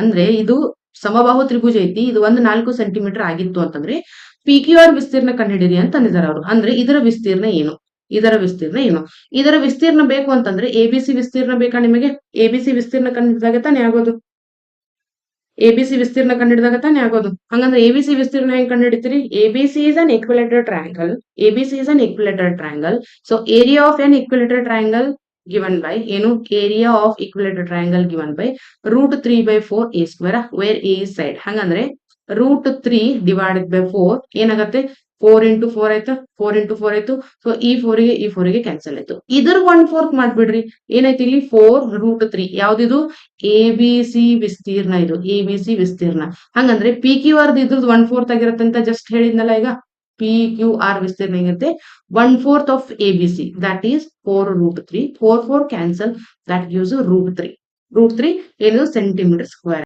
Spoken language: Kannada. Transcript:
ಅಂದ್ರೆ ಇದು ಸಮಬಾಹು ತ್ರಿಭುಜ ಐತಿ, ಇದು 4 ಸೆಂಟಿಮೀಟರ್ ಆಗಿತ್ತು ಅಂತಂದ್ರೆ ಪಿ ಕ್ಯೂ ಆರ್ ವಿಸ್ತೀರ್ಣ ಕಂಡುಹಿಡಿಯಿರಿ ಅಂತ ಅಂದಿದ್ದಾರೆ ಅವರು. ಅಂದ್ರೆ ಇದರ ವಿಸ್ತೀರ್ಣ ಏನು, ಇದರ ವಿಸ್ತೀರ್ಣ ಏನು, ಇದರ ವಿಸ್ತೀರ್ಣ ಬೇಕು ಅಂತಂದ್ರೆ ಎಬಿಸಿ ವಿಸ್ತೀರ್ಣ ಬೇಕಾ ನಿಮಗೆ? ಎಬಿಸಿ ವಿಸ್ತೀರ್ಣ ಕಂಡುಹಿಡಿದಾಗ ತಾನೇ ಆಗೋದು, ಎಬಿಸಿ ವಿಸ್ತೀರ್ಣ ಕಂಡುಹಿಡಿದಾಗ ತಾನೇ ಆಗೋದು. ಹಂಗಂದ್ರೆ ಎಬಿಸಿ ವಿಸ್ತೀರ್ಣ ಹೆಂಗ್ ಕಂಡುಹಿಡಿತೀರಿ? ABC is an equilateral triangle, ABC is an equilateral triangle. So area of an equilateral triangle given by ಏನು, area of equilateral triangle given by √3/4 a square where a is side. ಹಂಗಂದ್ರೆ √3 divided by 4 ಏನಾಗತ್ತೆ, 4 into 4 ಆಯ್ತಾ, 4 into 4 ಆಯ್ತು. ಸೊ ಈ 4 ಗೆ ಕ್ಯಾನ್ಸಲ್ ಆಯ್ತು. ಇದರ 1/4 ಮಾಡ್ಬಿಡ್ರಿ, ಏನೈತಿ ಇಲ್ಲಿ 4√3. ಯಾವ್ದಿದು? ಎ ಬಿ ಸಿ ವಿಸ್ತೀರ್ಣ, ಇದು ಎ ಬಿ ಸಿ ವಿಸ್ತೀರ್ಣ. ಹಂಗಂದ್ರೆ ಪಿ ಕ್ಯೂ ಆರ್ ಇದ್ರದ್ದು 1/4 ಆಗಿರುತ್ತೆ ಅಂತ ಜಸ್ಟ್ ಹೇಳಿದ್ನಲ್ಲ ಈಗ. ಪಿ ಕ್ಯೂ ಆರ್ ವಿಸ್ತೀರ್ಣ ಹೆಂಗಿರುತ್ತೆ? 1/4 of ABC, that is 4√3. 4 cancel, that gives √3. √3 ಏನು, ಸೆಂಟಿಮೀಟರ್ ಸ್ಕ್ವೇರ್.